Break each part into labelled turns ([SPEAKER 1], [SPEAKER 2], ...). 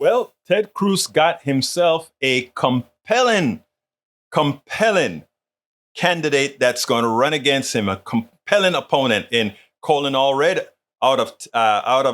[SPEAKER 1] Well, Ted Cruz got himself a compelling candidate that's going to run against him, a compelling opponent in Colin Allred out of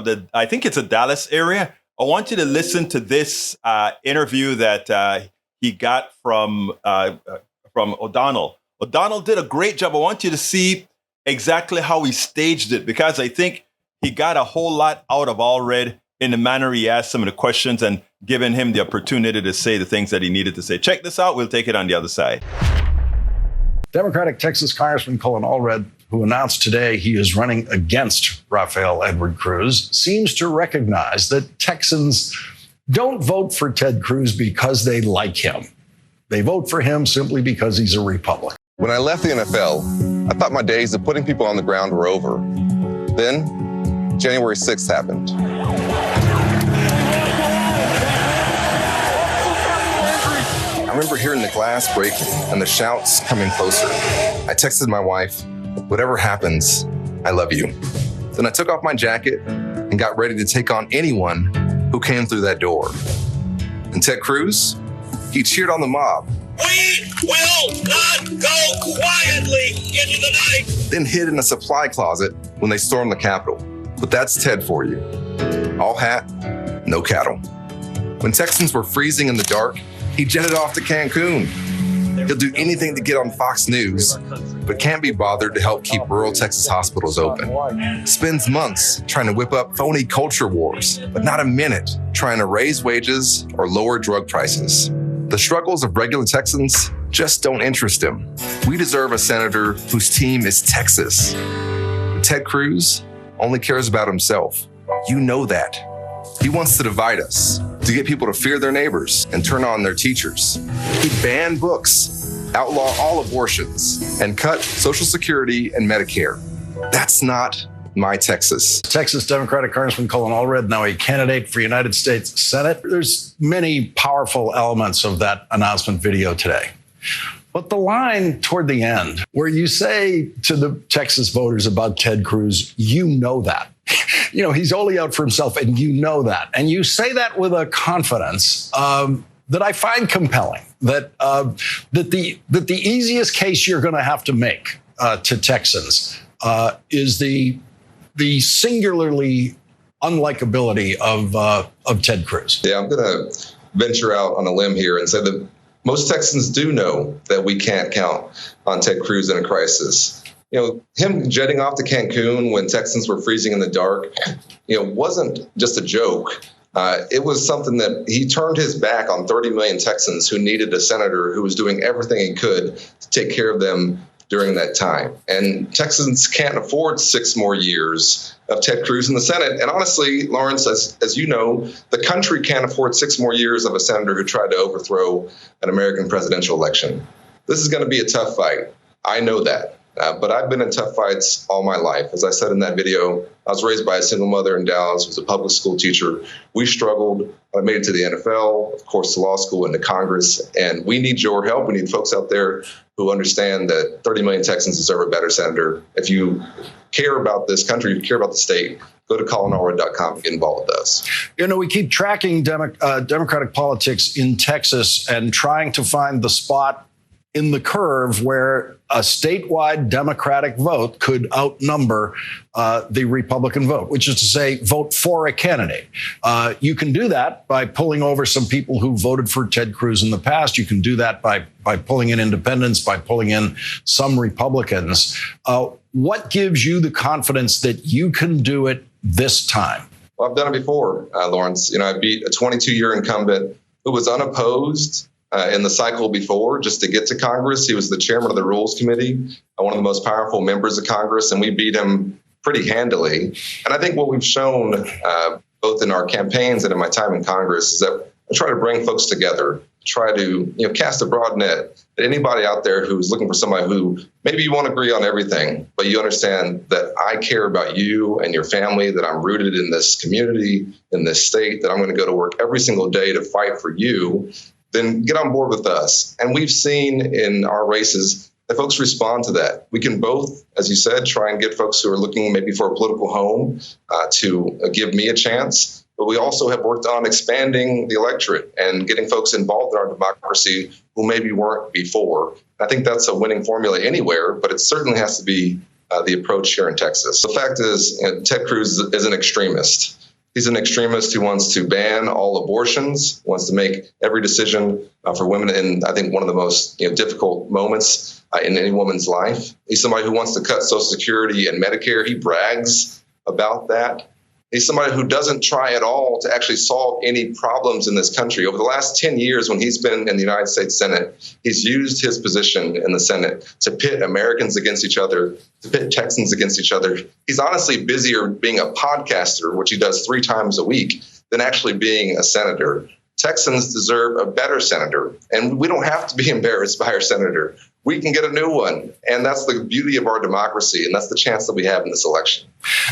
[SPEAKER 1] the, I think it's a Dallas area. I want you to listen to this interview that he got from O'Donnell. O'Donnell did a great job. I want you to see exactly how he staged it, because I think he got a whole lot out of Allred in the manner he asked some of the questions and giving him the opportunity to say the things that he needed to say. Check this out. We'll take it on the other side.
[SPEAKER 2] Democratic Texas Congressman Colin Allred, who announced today he is running against Rafael Edward Cruz, seems to recognize that Texans don't vote for Ted Cruz because they like him. They vote for him simply because he's a Republican.
[SPEAKER 3] When I left the NFL, I thought my days of putting people on the ground were over. Then, January 6th happened. I remember hearing the glass breaking and the shouts coming closer. I texted my wife, "Whatever happens, I love you." Then I took off my jacket and got ready to take on anyone who came through that door. And Ted Cruz, he cheered on the mob.
[SPEAKER 4] "We will not go quietly into the night."
[SPEAKER 3] Then hid in a supply closet when they stormed the Capitol. But that's Ted for you. All hat, no cattle. When Texans were freezing in the dark, he jetted off to Cancun. He'll do anything to get on Fox News, but can't be bothered to help keep rural Texas hospitals open. Spends months trying to whip up phony culture wars, but not a minute trying to raise wages or lower drug prices. The struggles of regular Texans just don't interest him. We deserve a senator whose team is Texas. Ted Cruz only cares about himself. You know that. He wants to divide us, to get people to fear their neighbors and turn on their teachers. He banned books, outlaw all abortions, and cut Social Security and Medicare. That's not my Texas.
[SPEAKER 2] Texas Democratic Congressman Colin Allred, now a candidate for United States Senate. There's many powerful elements of that announcement video today. But the line toward the end, where you say to the Texas voters about Ted Cruz, you know that. You know, he's only out for himself, and you know that. And you say that with a confidence that I find compelling, that the easiest case you're going to have to make to Texans is the singularly unlikability of Ted Cruz.
[SPEAKER 3] Yeah, I'm going to venture out on a limb here and say that most Texans do know that we can't count on Ted Cruz in a crisis. You know, him jetting off to Cancun when Texans were freezing in the dark, wasn't just a joke. It was something that he turned his back on 30 million Texans who needed a senator who was doing everything he could to take care of them during that time. And Texans can't afford 6 more years of Ted Cruz in the Senate. And honestly, Lawrence, as you know, the country can't afford 6 more years of a senator who tried to overthrow an American presidential election. This is going to be a tough fight. I know that. But I've been in tough fights all my life. As I said in that video, I was raised by a single mother in Dallas, was a public school teacher. We struggled. I made it to the NFL, of course, to law school and to Congress. And we need your help. We need folks out there who understand that 30 million Texans deserve a better senator. If you care about this country, if you care about the state, go to colinallred.com and get involved with us.
[SPEAKER 2] You know, we keep tracking Democratic politics in Texas and trying to find the spot in the curve where a statewide Democratic vote could outnumber the Republican vote, which is to say, vote for a candidate. You can do that by pulling over some people who voted for Ted Cruz in the past. You can do that by pulling in independents, by pulling in some Republicans. What gives you the confidence that you can do it this time?
[SPEAKER 3] Well, I've done it before, Lawrence. I beat a 22-year incumbent who was unopposed in the cycle before just to get to Congress. He was the chairman of the Rules Committee, one of the most powerful members of Congress, and we beat him pretty handily. And I think what we've shown both in our campaigns and in my time in Congress is that I try to bring folks together, try to cast a broad net, that anybody out there who's looking for somebody who maybe you won't agree on everything, but you understand that I care about you and your family, that I'm rooted in this community, in this state, that I'm going to go to work every single day to fight for you, then get on board with us. And we've seen in our races that folks respond to that. We can both, as you said, try and get folks who are looking maybe for a political home to give me a chance. but we also have worked on expanding the electorate and getting folks involved in our democracy who maybe weren't before. I think that's a winning formula anywhere, but it certainly has to be the approach here in Texas. The fact is, Ted Cruz is an extremist. He's an extremist who wants to ban all abortions, wants to make every decision for women in, I think, one of the most difficult moments in any woman's life. He's somebody who wants to cut Social Security and Medicare. He brags about that. He's somebody who doesn't try at all to actually solve any problems in this country. Over the last 10 years, when he's been in the United States Senate, he's used his position in the Senate to pit Americans against each other, to pit Texans against each other. He's honestly busier being a podcaster, which he does 3 times a week, than actually being a senator. Texans deserve a better senator, and we don't have to be embarrassed by our senator. We can get a new one, and that's the beauty of our democracy, and that's the chance that we have in this election.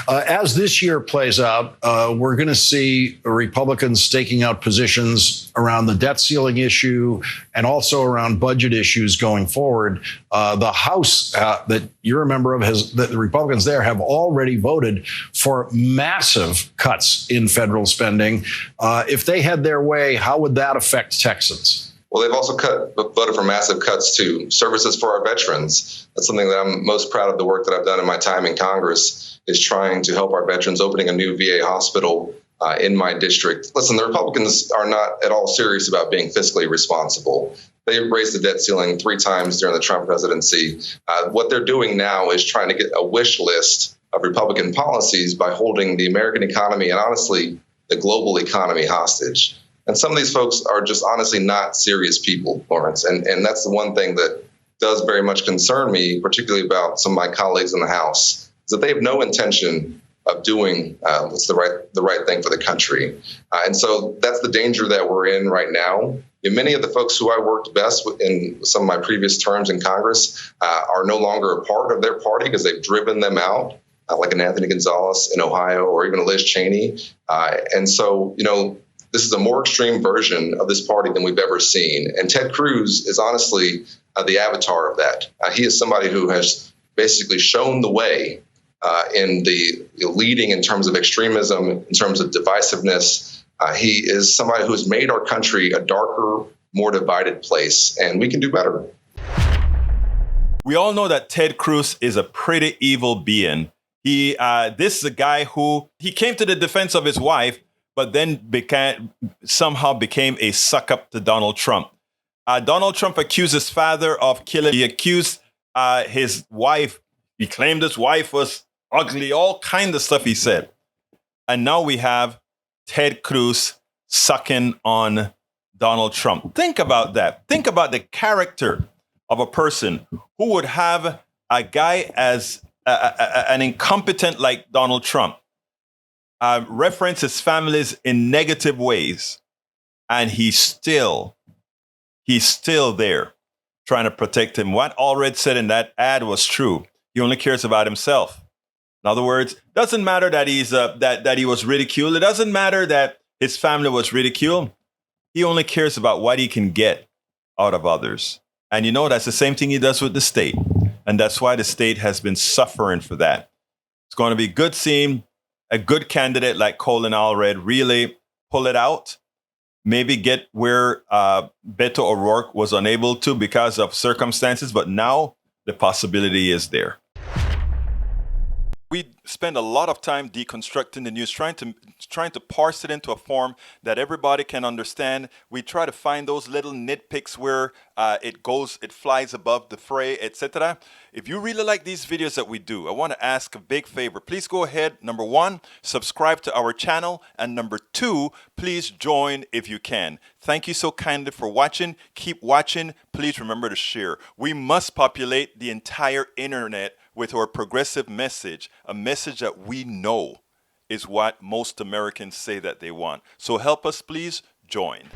[SPEAKER 2] As this year plays out, we're going to see Republicans staking out positions around the debt ceiling issue and also around budget issues going forward. The House that you're a member of, the Republicans there have already voted for massive cuts in federal spending. If they had their way, how would that affect Texans?
[SPEAKER 3] Well, they've also voted for massive cuts to services for our veterans. That's something that I'm most proud of the work that I've done in my time in Congress, is trying to help our veterans, opening a new VA hospital in my district. Listen, the Republicans are not at all serious about being fiscally responsible. They raised the debt ceiling 3 times during the Trump presidency. What they're doing now is trying to get a wish list of Republican policies by holding the American economy and honestly the global economy hostage. And some of these folks are just honestly not serious people, Lawrence. And that's the one thing that does very much concern me, particularly about some of my colleagues in the House, is that they have no intention of doing what's the right thing for the country. And so that's the danger that we're in right now. And many of the folks who I worked best with in some of my previous terms in Congress are no longer a part of their party because they've driven them out, like an Anthony Gonzalez in Ohio or even a Liz Cheney. And so, this is a more extreme version of this party than we've ever seen. And Ted Cruz is honestly the avatar of that. He is somebody who has basically shown the way in the leading in terms of extremism, in terms of divisiveness. He is somebody who has made our country a darker, more divided place, and we can do better.
[SPEAKER 1] We all know that Ted Cruz is a pretty evil being. This is a guy who he came to the defense of his wife, but then somehow became a suck up to Donald Trump. Donald Trump accused his father of killing. He accused his wife. He claimed his wife was ugly, all kind of stuff he said. And now we have Ted Cruz sucking on Donald Trump. Think about that. Think about the character of a person who would have a guy as an incompetent like Donald Trump reference his families in negative ways, and he's still there trying to protect him. What Allred said in that ad was true. He only cares about himself. In other words, doesn't matter that he's that he was ridiculed. It doesn't matter that his family was ridiculed. He only cares about what he can get out of others. And that's the same thing he does with the state. And that's why the state has been suffering for that. It's going to be good seeing a good candidate like Colin Allred really pull it out, maybe get where Beto O'Rourke was unable to because of circumstances, but now the possibility is there. We spend a lot of time deconstructing the news, trying to parse it into a form that everybody can understand. We try to find those little nitpicks where it flies above the fray, etc. If you really like these videos that we do, I want to ask a big favor. Please go ahead. Number 1, subscribe to our channel. And number 2, please join if you can. Thank you so kindly for watching. Keep watching. Please remember to share. We must populate the entire internet with our progressive message, a message that we know is what most Americans say that they want. So help us, please join.